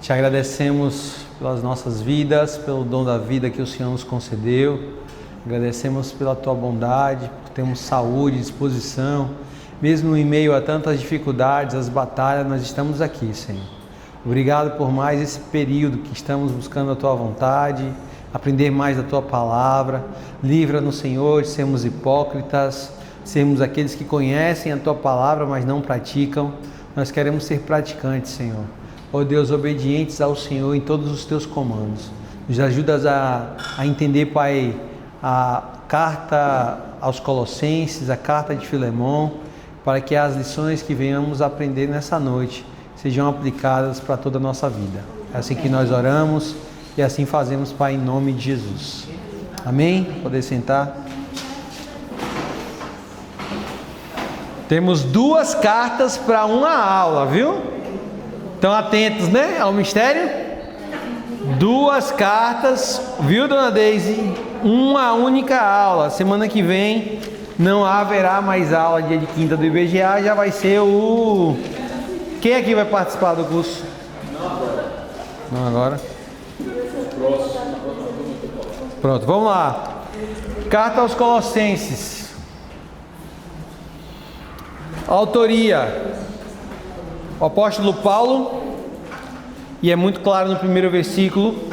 Te agradecemos pelas nossas vidas, pelo dom da vida que o Senhor nos concedeu. Agradecemos pela Tua bondade, por termos saúde, disposição. Mesmo em meio a tantas dificuldades, as batalhas, nós estamos aqui, Senhor. Obrigado por mais esse período que estamos buscando a Tua vontade, aprender mais da Tua palavra. Livra-nos, Senhor, de sermos hipócritas, sermos aqueles que conhecem a Tua palavra, mas não praticam. Nós queremos ser praticantes, Senhor. Ó Deus, obedientes ao Senhor em todos os Teus comandos. Nos ajudas a entender, Pai, a carta aos Colossenses, a carta de Filemon, para que as lições que venhamos aprender nessa noite sejam aplicadas para toda a nossa vida. É assim que nós oramos e assim fazemos, Pai, em nome de Jesus. Amém? Poder sentar. Temos duas cartas para uma aula, viu? Estão atentos, né, ao mistério? Duas cartas, viu, dona Deise? Uma única aula. Semana que vem não haverá mais aula, dia de quinta do IBGA, já vai ser o... Quem aqui vai participar do curso? Não agora. Pronto, vamos lá. Carta aos Colossenses. Autoria: o apóstolo Paulo, e é muito claro no primeiro versículo,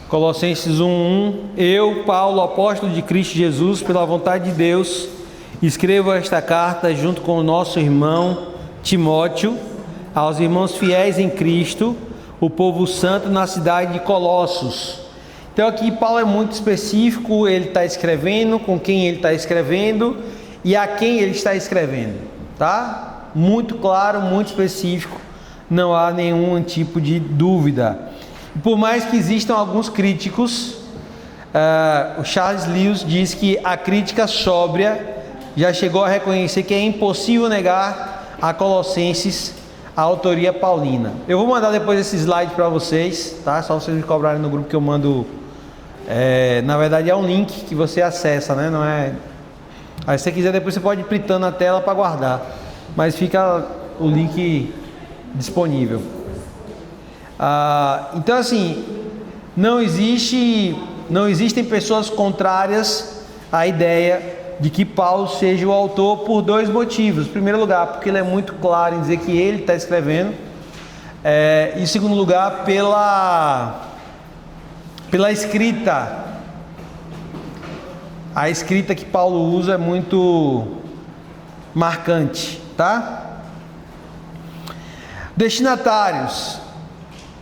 Colossenses 1:1. Eu, Paulo, apóstolo de Cristo Jesus, pela vontade de Deus, escrevo esta carta junto com o nosso irmão Timóteo, aos irmãos fiéis em Cristo, o povo santo na cidade de Colossos. Então aqui Paulo é muito específico, ele está escrevendo, com quem ele está escrevendo e a quem ele está escrevendo, tá? Muito claro, muito específico, não há nenhum tipo de dúvida. Por mais que existam alguns críticos, o Charles Lewis diz que a crítica sóbria já chegou a reconhecer que é impossível negar a Colossenses a autoria paulina. Eu vou mandar depois esse slide para vocês, tá? Só vocês me cobrarem no grupo que eu mando. Na verdade é um link que você acessa, né? Não é... Aí se você quiser depois você pode ir printando na tela para guardar, mas fica o link disponível. Então assim, não existem pessoas contrárias à ideia de que Paulo seja o autor por dois motivos. Em primeiro lugar, porque ele é muito claro em dizer que ele está escrevendo, e em segundo lugar, pela escrita. A escrita que Paulo usa é muito marcante, tá? Destinatários: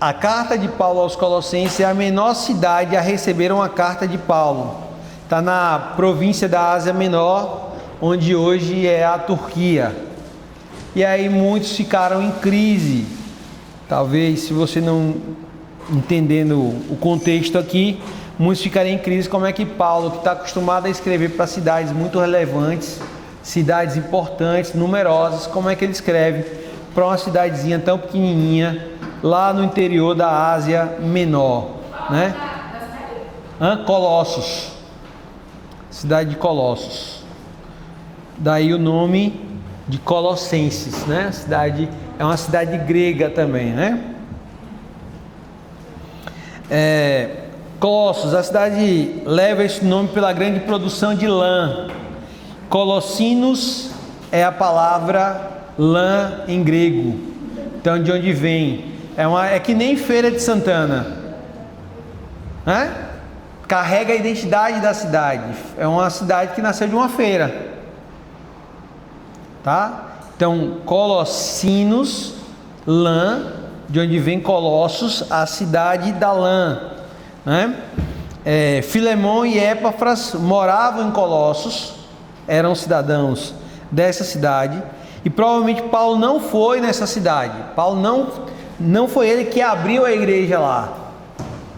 a carta de Paulo aos Colossenses é a menor cidade a receber uma carta de Paulo. Está na província da Ásia Menor, onde hoje é a Turquia. E aí muitos ficaram em crise. Talvez, se você não entendendo o contexto aqui, muitos ficariam em crise. Como é que Paulo, que está acostumado a escrever para cidades muito relevantes, cidades importantes, numerosas, como é que ele escreve para uma cidadezinha tão pequenininha lá no interior da Ásia Menor, né? Colossos, cidade de Colossos, daí o nome de Colossenses, né? Cidade, é uma cidade grega também, né? Colossos, a cidade leva esse nome pela grande produção de lã. Colossinos é a palavra lã em grego, então de onde vem, é que nem Feira de Santana, né? Carrega a identidade da cidade, é uma cidade que nasceu de uma feira, tá? Então Colossinos, lã, de onde vem Colossos, a cidade da lã, né? Filemon e Epáfras moravam em Colossos, eram cidadãos dessa cidade, e provavelmente Paulo não foi nessa cidade. Paulo não foi ele que abriu a igreja lá,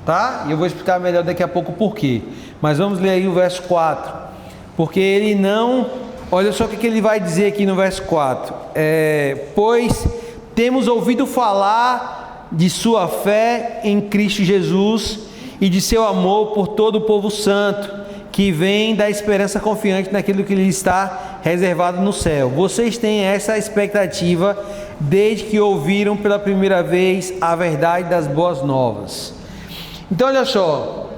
tá? E eu vou explicar melhor daqui a pouco por quê. Mas vamos ler aí o verso 4, porque ele não... Olha só o que ele vai dizer aqui no verso 4. Pois temos ouvido falar de sua fé em Cristo Jesus e de seu amor por todo o povo santo, que vem da esperança confiante naquilo que lhe está reservado no céu. Vocês têm essa expectativa desde que ouviram pela primeira vez a verdade das boas novas. Então olha só,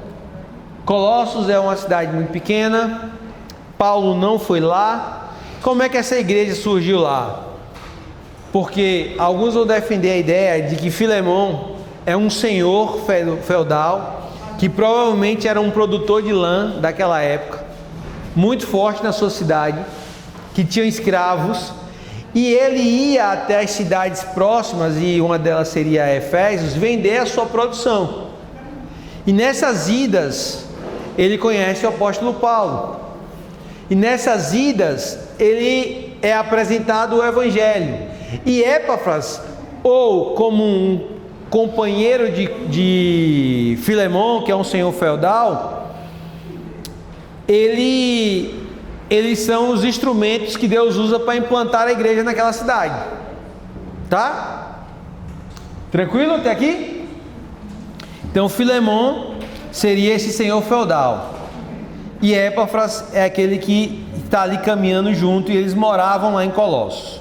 Colossos é uma cidade muito pequena, Paulo não foi lá. Como é que essa igreja surgiu lá? Porque alguns vão defender a ideia de que Filemão é um senhor feudal que provavelmente era um produtor de lã daquela época, muito forte na sua cidade, que tinha escravos, e ele ia até as cidades próximas, e uma delas seria Efésios, vender a sua produção. E nessas idas ele conhece o apóstolo Paulo, e nessas idas ele é apresentado o evangelho. E Epáfras, ou como um companheiro de Filemão, que é um senhor feudal, eles são os instrumentos que Deus usa para implantar a igreja naquela cidade. Tá? Tranquilo até aqui? Então Filemão seria esse senhor feudal, e Epáfras é aquele que está ali caminhando junto, e eles moravam lá em Colossos.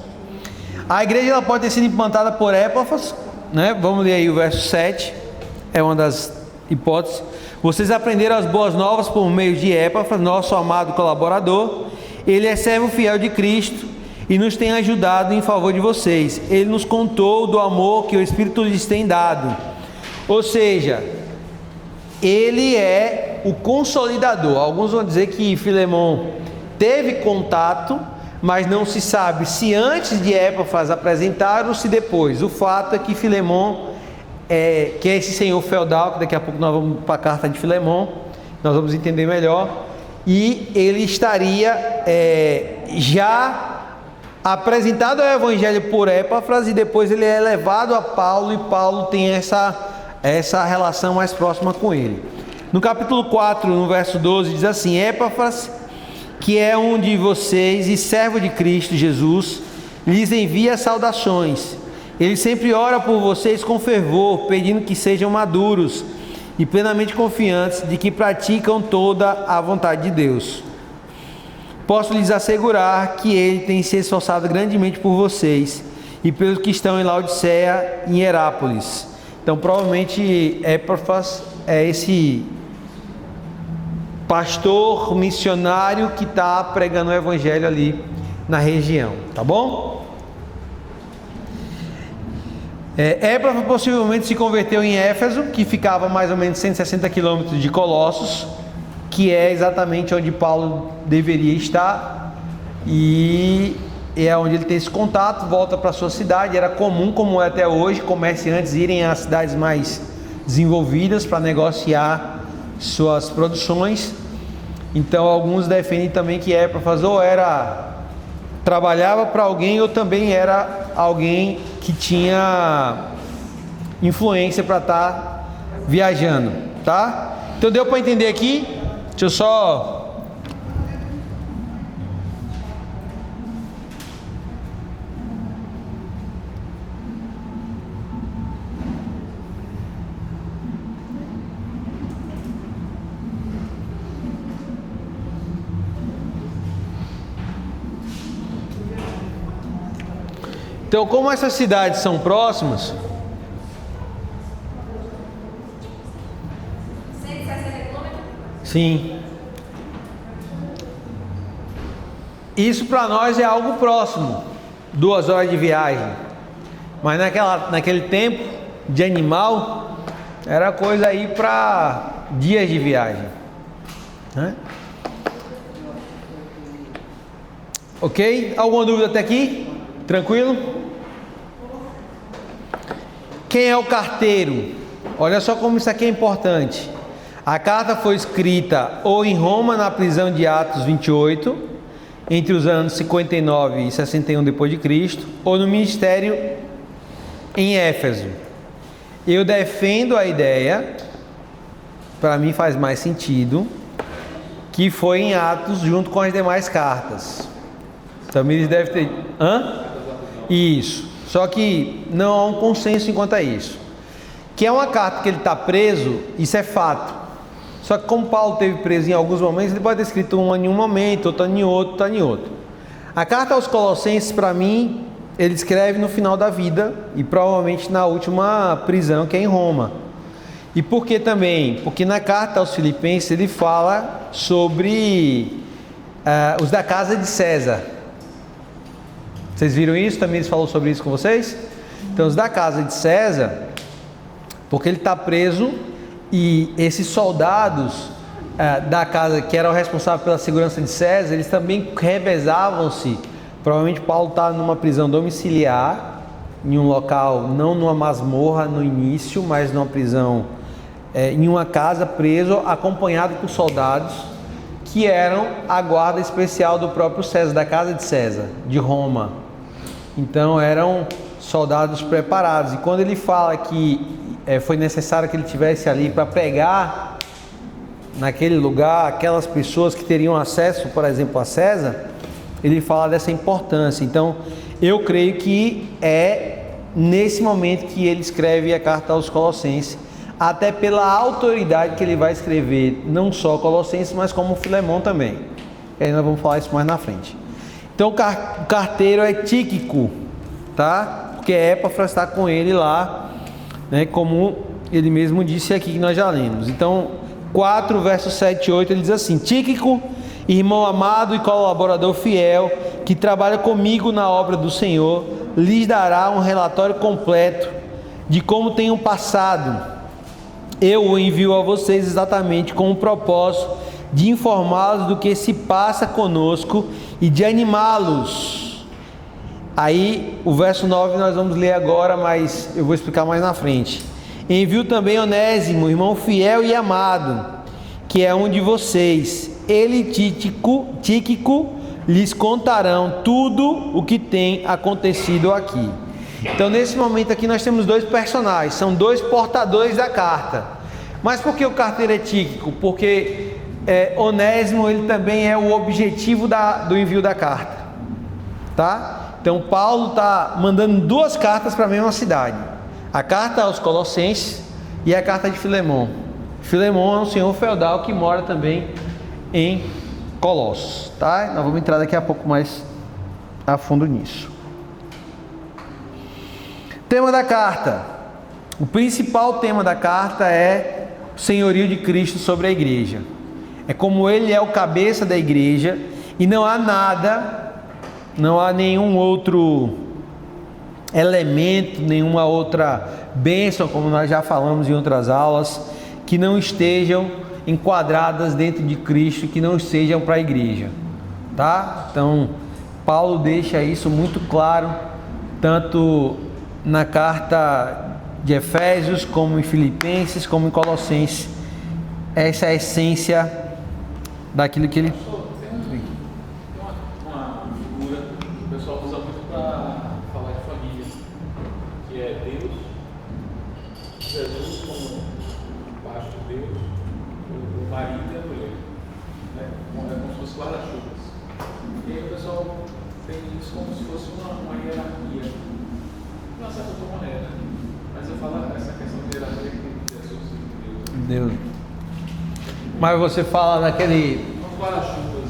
A igreja ela pode ter sido implantada por Epáfras, né? Vamos ler aí o verso 7, é uma das hipóteses. Vocês aprenderam as boas novas por meio de Epáfras, nosso amado colaborador. Ele é servo fiel de Cristo e nos tem ajudado em favor de vocês. Ele nos contou do amor que o Espírito lhes tem dado. Ou seja, ele é o consolidador. Alguns vão dizer que Filemão teve contato, mas não se sabe se antes de Epáfras apresentar ou se depois. O fato é que Filemão, que é esse senhor feudal, que daqui a pouco nós vamos para a carta de Filemão, nós vamos entender melhor, e ele estaria já apresentado ao evangelho por Epáfras, e depois ele é levado a Paulo, e Paulo tem essa relação mais próxima com ele. No capítulo 4, no verso 12, diz assim: Epáfras, que é um de vocês e servo de Cristo Jesus, lhes envia saudações. Ele sempre ora por vocês com fervor, pedindo que sejam maduros e plenamente confiantes de que praticam toda a vontade de Deus. Posso lhes assegurar que ele tem se esforçado grandemente por vocês e pelos que estão em Laodiceia e em Herápolis. Então provavelmente Epáfras é esse pastor missionário que está pregando o evangelho ali na região, tá bom? Epáfras possivelmente se converteu em Éfeso, que ficava mais ou menos 160 quilômetros de Colossos, que é exatamente onde Paulo deveria estar, e é onde ele tem esse contato. Volta para sua cidade. Era comum, como é até hoje, comerciantes irem às cidades mais desenvolvidas para negociar suas produções. Então alguns defendem também que Epáfras ou trabalhava para alguém, ou também era alguém que tinha influência para estar viajando, tá? Então deu para entender aqui? Deixa eu só... Então, como essas cidades são próximas, 160 quilômetros? Sim. Isso para nós é algo próximo, 2 horas de viagem. Mas naquele tempo de animal, era coisa aí para dias de viagem, né? Ok? Alguma dúvida até aqui? Tranquilo? Quem é o carteiro? Olha só como isso aqui é importante. A carta foi escrita ou em Roma, na prisão de Atos 28, entre os anos 59 e 61 depois de Cristo, ou no ministério em Éfeso. Eu defendo a ideia, para mim faz mais sentido, que foi em Atos junto com as demais cartas. Também eles devem ter... Isso. Só que não há um consenso enquanto a isso. Que é uma carta que ele está preso, isso é fato. Só que como Paulo esteve preso em alguns momentos, ele pode ter escrito um em um momento, outro em outro, outro em outro. A carta aos Colossenses, para mim, ele escreve no final da vida e provavelmente na última prisão, que é em Roma. E por que também? Porque na carta aos Filipenses ele fala sobre os da casa de César. Vocês viram isso? Também ele falou sobre isso com vocês? Então, os da casa de César, porque ele está preso e esses soldados da casa que eram responsáveis pela segurança de César, eles também revezavam-se. Provavelmente Paulo está numa prisão domiciliar, em um local, não numa masmorra no início, mas numa prisão, em uma casa, preso, acompanhado por soldados que eram a guarda especial do próprio César, da casa de César, de Roma. Então eram soldados preparados. E quando ele fala que foi necessário que ele estivesse ali para pregar naquele lugar, aquelas pessoas que teriam acesso, por exemplo, a César, ele fala dessa importância. Então, eu creio que é nesse momento que ele escreve a carta aos Colossenses, até pela autoridade que ele vai escrever, não só Colossenses, mas como Filemão também. E aí nós vamos falar isso mais na frente. Então, o carteiro é Tíquico, tá? Porque Epafras está com ele lá, né? Como ele mesmo disse aqui que nós já lemos. Então, 4, versos 7 e 8, ele diz assim: Tíquico, irmão amado e colaborador fiel, que trabalha comigo na obra do Senhor, lhes dará um relatório completo de como tenham passado. Eu o envio a vocês exatamente com o propósito de informá-los do que se passa conosco e de animá-los. Aí, o verso 9 nós vamos ler agora, mas eu vou explicar mais na frente. Envio também Onésimo, irmão fiel e amado, que é um de vocês. Ele e Tíquico lhes contarão tudo o que tem acontecido aqui. Então, nesse momento aqui nós temos dois personagens, são dois portadores da carta. Mas por que o carteiro é Tíquico? Porque Onésimo, ele também é o objetivo do envio da carta, tá? Então, Paulo está mandando duas cartas para a mesma cidade: a carta aos Colossenses e a carta de Filemão. Filemão é um senhor feudal que mora também em Colossos, tá? Nós vamos entrar daqui a pouco mais a fundo nisso. Tema da carta. O principal tema da carta é o senhorio de Cristo sobre a igreja. É como ele é o cabeça da igreja e não há nenhum outro elemento, nenhuma outra bênção, como nós já falamos em outras aulas, que não estejam enquadradas dentro de Cristo, que não sejam para a igreja, tá? Então, Paulo deixa isso muito claro, tanto na carta de Efésios, como em Filipenses, como em Colossenses. Essa é a essência daquilo que ele... Tem uma figura que o pessoal usa muito para falar de família, que é Deus, Jesus como baixo de Deus, o marido e a mulher, né? É como se fosse guarda-chuvas. E aí o pessoal tem isso como se fosse uma hierarquia, de uma certa maneira, né? Mas eu falo essa questão de hierarquia que Jesus e Deus. Mas você fala naquele guarda-chuvas.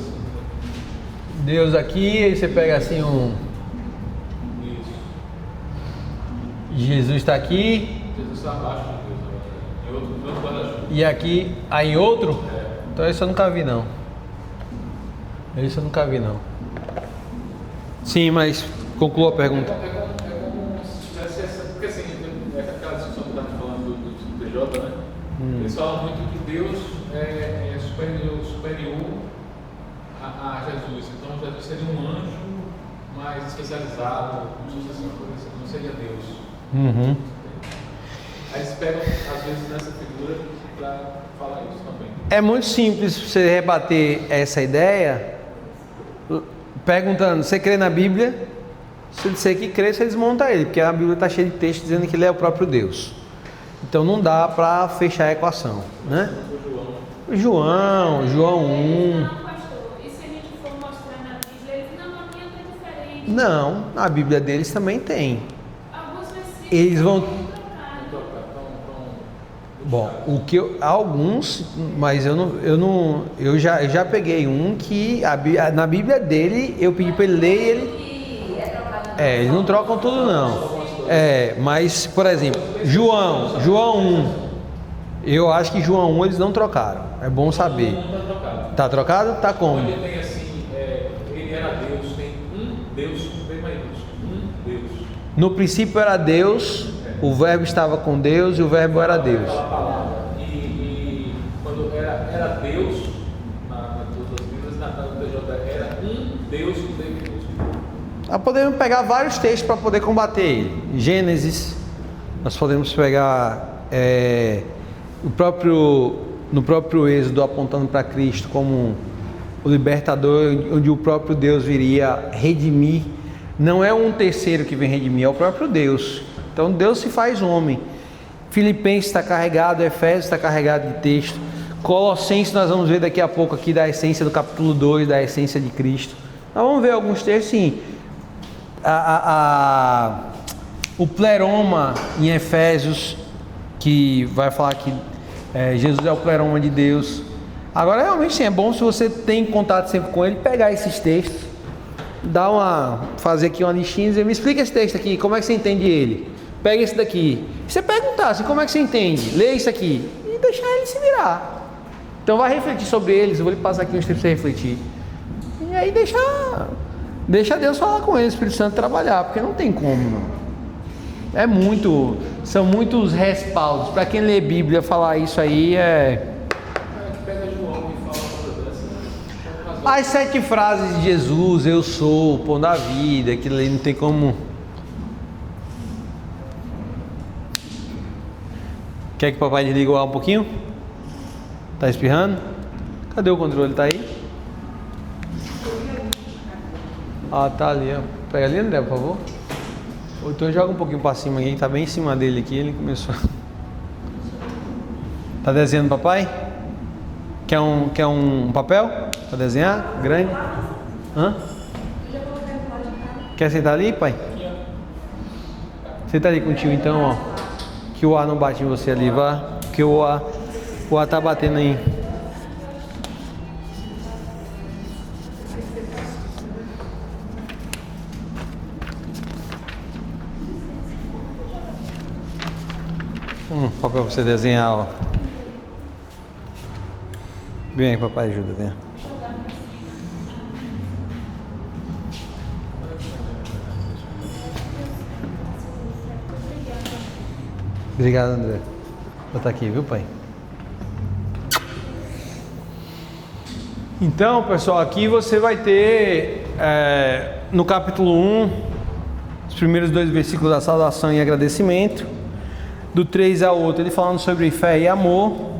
Deus aqui, aí você pega assim um... Isso. Jesus está aqui. Jesus está abaixo de Deus, em outro guarda-chuva. E aqui, aí outro? É. Então esse eu nunca vi não. Esse eu nunca vi não. Sim, mas conclua a pergunta. É como se tivesse essa... Porque assim, é aquela discussão que eu estava falando do PJ, né? Eles falam muito que Deus é superior a Jesus. Então Jesus seria um anjo mais especializado, como se fosse uma coisa assim, não seria Deus. Uhum. Aí eles pegam, às vezes, nessa figura para falar isso também. É muito simples você rebater essa ideia perguntando: você crê na Bíblia? Se ele disser que crê, você desmonta ele, porque a Bíblia está cheia de texto dizendo que ele é o próprio Deus. Então não dá para fechar a equação, né? João 1. Não, pastor, e se a gente for mostrar na Bíblia, eles não, aqui é diferente. Não, a Bíblia deles também tem. Alguns versículos Eles vão... trocados. Bom, alguns, mas eu já peguei um que na Bíblia dele eu pedi para ele ler e ele... Eles não trocam tudo não. Mas, por exemplo, João 1. Eu acho que João 1 eles não trocaram. É bom saber. Não está trocado. Tá trocado? Tá como? Ele tem assim, ele era Deus, tem um Deus, bem maiúsculo, um Deus. No princípio era Deus, o verbo estava com Deus e o verbo era Deus. Aquela palavra. E quando era Deus, na todas as Bíblias, na TJ, era um Deus com D minúsculo. Nós podemos pegar vários textos para poder combater ele. Gênesis, nós podemos pegar no próprio Êxodo, apontando para Cristo como o libertador, onde o próprio Deus viria redimir. Não é um terceiro que vem redimir, é o próprio Deus. Então Deus se faz homem. Filipenses está carregado, Efésios está carregado de texto. Colossenses nós vamos ver daqui a pouco aqui da essência do capítulo 2, da essência de Cristo. Nós vamos ver alguns textos, sim. O pleroma em Efésios, que vai falar que Jesus é o pleroma de Deus. Agora realmente sim, é bom se você tem contato sempre com ele, pegar esses textos, fazer aqui uma listinha e dizer, me explica esse texto aqui, como é que você entende ele? Pega esse daqui. E você perguntar assim, como é que você entende? Lê isso aqui e deixar ele se virar. Então vai refletir sobre eles, eu vou lhe passar aqui uns textos para você refletir. E aí deixa Deus falar com ele, o Espírito Santo trabalhar, porque não tem como não. São muitos respaldos. Para quem lê Bíblia, falar isso aí Pega João e fala uma dessas. As 7 frases de Jesus, eu sou o pão da vida, aquilo ali não tem como. Quer que o papai desligue um pouquinho? Tá espirrando? Cadê o controle? Tá aí? Tá ali, ó. Pega ali, André, por favor. Ou então joga um pouquinho para cima aqui, tá bem em cima dele aqui, ele começou. Tá desenhando, papai? Quer um papel para desenhar? Grande? Quer sentar ali, pai? Senta ali com o tio então, ó. Que o ar não bate em você ali, vá. Porque o ar tá batendo aí. Papel pra você desenhar, ó. Vem aí, papai, ajuda, vem. Obrigado, André. Vou botar aqui, viu, pai? Então, pessoal, aqui você vai ter no capítulo 1 os primeiros 2 versículos da saudação e agradecimento. Do 3 ao 8 ele falando sobre fé e amor.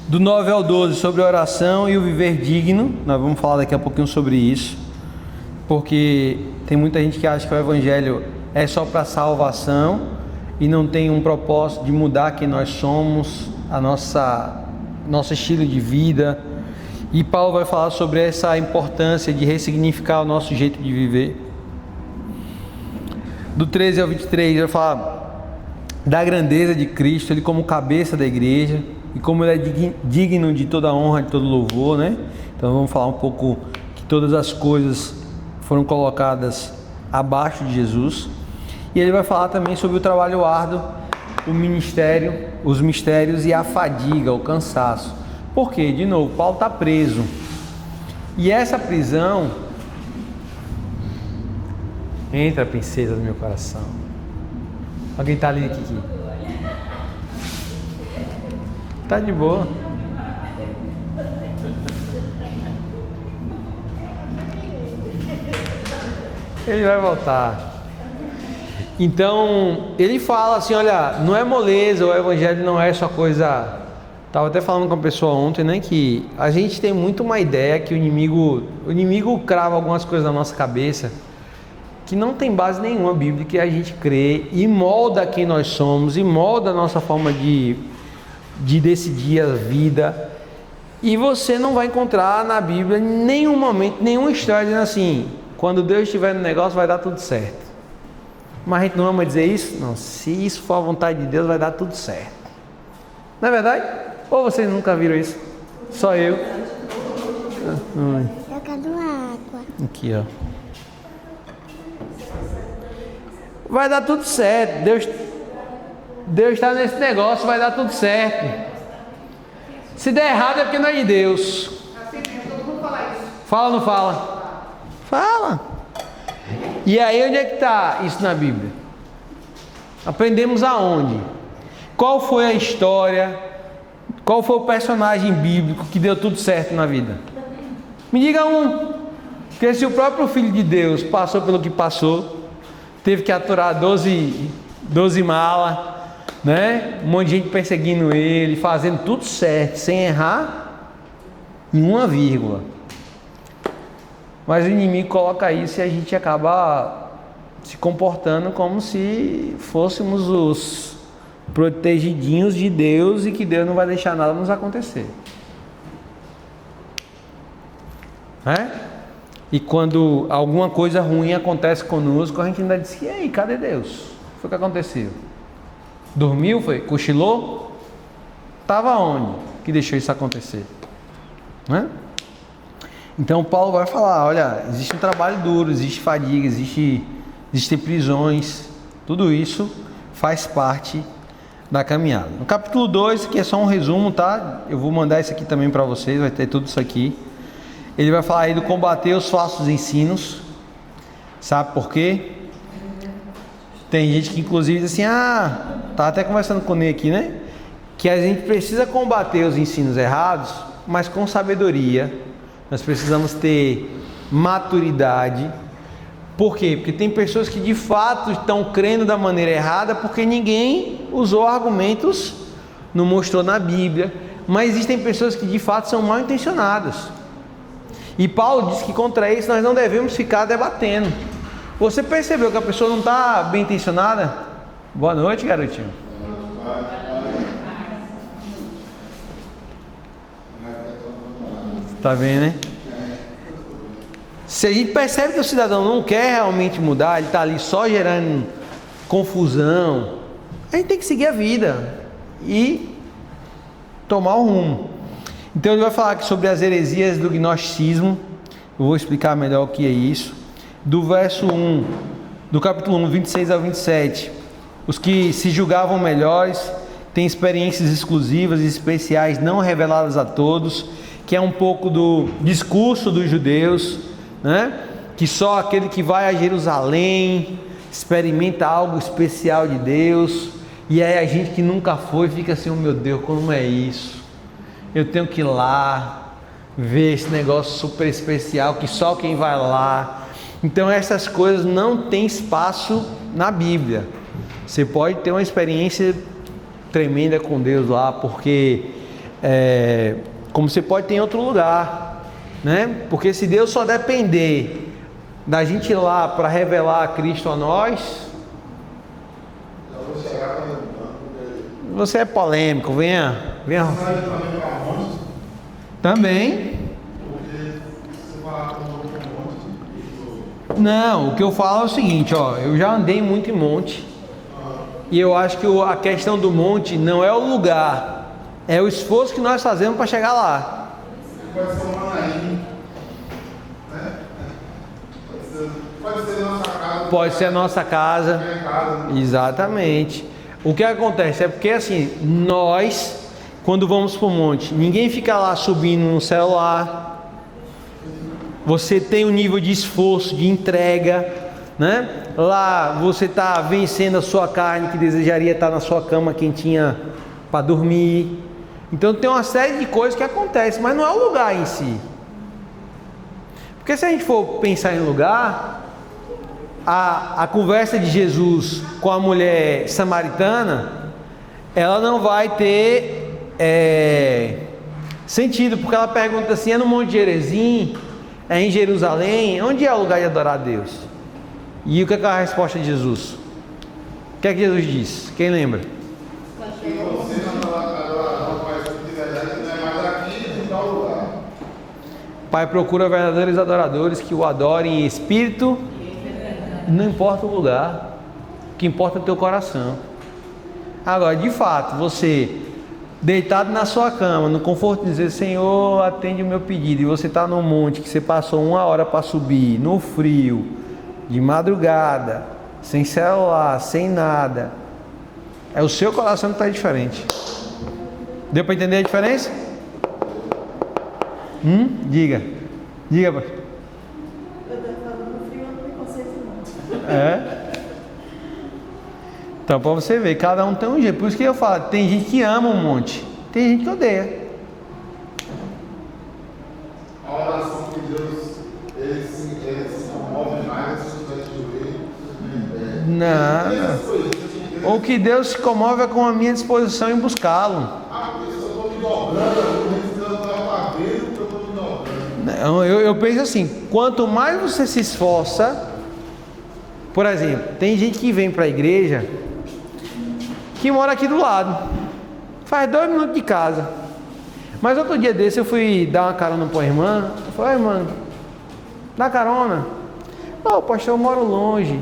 Do 9 ao 12 sobre oração e o viver digno. Nós vamos falar daqui a pouquinho sobre isso, porque tem muita gente que acha que o evangelho é só para salvação e não tem um propósito de mudar quem nós somos, nosso estilo de vida. E Paulo vai falar sobre essa importância de ressignificar o nosso jeito de viver. Do 13 ao 23 ele vai falar da grandeza de Cristo, ele como cabeça da igreja e como ele é digno de toda honra, de todo louvor, né? Então vamos falar um pouco que todas as coisas foram colocadas abaixo de Jesus. E ele vai falar também sobre o trabalho árduo, o ministério, os mistérios e a fadiga, o cansaço. Por quê? De novo, Paulo está preso. E essa prisão... Entra, princesa do meu coração. Alguém está ali, Kiki? Tá de boa. Ele vai voltar. Então, ele fala assim, olha, não é moleza, o evangelho não é só coisa... Estava até falando com a pessoa ontem, né, que a gente tem muito uma ideia que o inimigo crava algumas coisas na nossa cabeça que não tem base nenhuma bíblica, que a gente crê e molda quem nós somos e molda a nossa forma de decidir a vida. E você não vai encontrar na Bíblia em nenhum momento, nenhuma história dizendo assim, quando Deus estiver no negócio vai dar tudo certo. Mas a gente não ama dizer isso? Não, se isso for a vontade de Deus vai dar tudo certo. Não é verdade? Ou vocês nunca viram isso? Só eu. Eu quero água. Aqui, ó. vai dar tudo certo. Deus está nesse negócio, vai dar tudo certo. Se der errado é porque não é de Deus. Fala ou não fala? Fala. E aí onde é que está isso na Bíblia? Aprendemos aonde? Qual foi a história? Qual foi o personagem bíblico que deu tudo certo na vida? Me diga um. Porque se o próprio Filho de Deus passou pelo que passou, teve que aturar 12 malas, né? Um monte de gente perseguindo ele, fazendo tudo certo, sem errar em uma vírgula. Mas o inimigo coloca isso e a gente acaba se comportando como se fôssemos os protegidinhos de Deus e que Deus não vai deixar nada nos acontecer. E quando alguma coisa ruim acontece conosco, a gente ainda diz: e aí, cadê Deus? Foi o que aconteceu? Dormiu? Foi? Cochilou? Estava onde que deixou isso acontecer? Então Paulo vai falar: olha, existe um trabalho duro, existe fadiga, existem prisões, tudo isso faz parte da caminhada. No capítulo 2, que é só um resumo, tá? Eu vou mandar isso aqui também para vocês, vai ter tudo isso aqui. Ele vai falar aí do combater os falsos ensinos. Sabe por quê? Tem gente que inclusive diz assim: tá até conversando com o Ney aqui, né? Que a gente precisa combater os ensinos errados, mas com sabedoria. Nós precisamos ter maturidade. Por quê? Porque tem pessoas que de fato estão crendo da maneira errada porque ninguém usou argumentos, não mostrou na Bíblia. Mas existem pessoas que de fato são mal intencionadas. E Paulo diz que contra isso nós não devemos ficar debatendo. Você percebeu que a pessoa não está bem intencionada? Boa noite, garotinho. Tá vendo, né? Se a gente percebe que o cidadão não quer realmente mudar, ele está ali só gerando confusão, a gente tem que seguir a vida e tomar o rumo. Então ele vai falar aqui sobre as heresias do gnosticismo. Eu vou explicar melhor o que é isso. Do verso 1, do capítulo 1, 26 ao 27. Os que se julgavam melhores têm experiências exclusivas e especiais não reveladas a todos, que é um pouco do discurso dos judeus, né? Que só aquele que vai a Jerusalém experimenta algo especial de Deus. E aí a gente que nunca foi fica assim: oh meu Deus, como é isso? Eu tenho que ir lá ver esse negócio super especial que só quem vai lá. Então essas coisas não tem espaço na Bíblia. Você pode ter uma experiência tremenda com Deus lá, porque como você pode ter em outro lugar, né? Porque se Deus só depender da gente ir lá para revelar a Cristo a nós, você é polêmico. Venha. Também. Não, o que eu falo é o seguinte, eu já andei muito em monte e eu acho que a questão do monte não é o lugar, é o esforço que nós fazemos para chegar lá. Pode ser uma Manaim, né? Pode ser nossa casa. Pode ser a nossa casa. Exatamente. O que acontece é porque assim, nós, quando vamos para o monte, ninguém fica lá subindo no celular. Você tem um nível de esforço, de entrega, né? Lá você está vencendo a sua carne que desejaria estar na sua cama quentinha para dormir. Então tem uma série de coisas que acontecem, mas não é o lugar em si. Porque se a gente for pensar em lugar, a conversa de Jesus com a mulher samaritana, ela não vai ter sentido, porque ela pergunta assim: é no Monte Gerizim? É em Jerusalém? Onde é o lugar de adorar a Deus? E o que é a resposta de Jesus? O que é que Jesus diz? Quem lembra? Pai procura verdadeiros adoradores que o adorem em espírito. Não importa o lugar, o que importa é o teu coração. Agora, de fato, você deitado na sua cama, no conforto, dizer: Senhor, atende o meu pedido, e você está num monte que você passou 1 hora para subir, no frio, de madrugada, sem celular, sem nada. É o seu coração que está diferente. Deu para entender a diferença? Diga. Diga, pai. Eu estou falando frio, eu não me concentro não. É. Então, para você ver, cada um tem um jeito. Por isso que eu falo, tem gente que ama um monte, tem gente que odeia. A oração que Deus, ele se comove mais se estiver de joelho. Não. O que Deus se comove é com a minha disposição em buscá-lo. Ah, porque se eu estou me dobrando, Deus está vendo que eu estou me dobrando. Não, eu penso assim, quanto mais você se esforça, por exemplo, tem gente que vem para a igreja que mora aqui do lado, faz 2 minutos de casa, mas outro dia desse eu fui dar uma carona para a irmã, eu falei, irmã, dá carona? Ô, pastor, eu moro longe.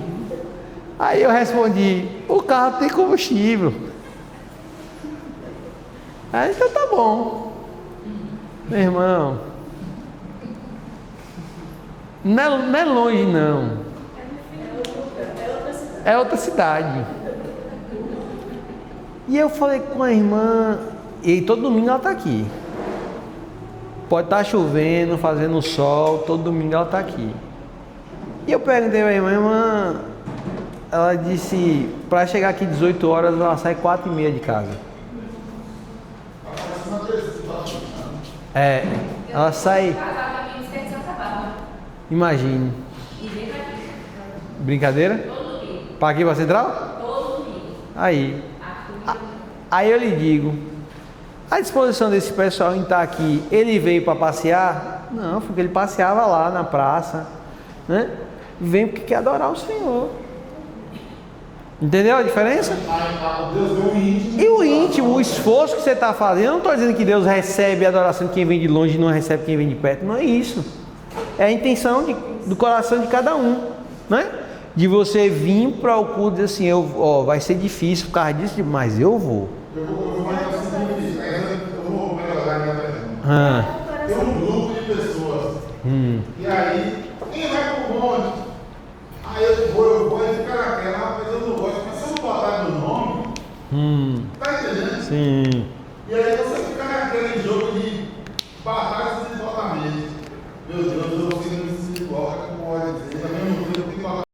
Aí eu respondi, o carro tem combustível. Aí então tá bom, meu irmão, não é longe não, é outra cidade. E eu falei com a irmã, e todo domingo ela está aqui. Pode estar chovendo, fazendo sol, todo domingo ela está aqui. E eu perguntei à irmã, ela disse, para chegar aqui 18 horas, ela sai 4h30 de casa. É, ela sai... Imagine. Brincadeira? Para aqui, para a Central? Aí eu lhe digo, a disposição desse pessoal em estar aqui, ele veio para passear? Não, porque ele passeava lá na praça, né? Vem porque quer adorar o Senhor. Entendeu a diferença? E o íntimo, o esforço que você está fazendo, eu não estou dizendo que Deus recebe a adoração de quem vem de longe e não recebe quem vem de perto, não é isso. É a intenção do coração de cada um, né? De você vir para o culto e dizer assim, vai ser difícil por causa disso, mas eu vou. Eu vou melhorar a minha pergunta. Tem um grupo de pessoas. E aí, quem vai pro monte? Aí eu vou e ficar naquela, mas eu não gosto. Mas se eu não botar meu nome, tá entendendo? Sim. E aí você fica naquele jogo de barrar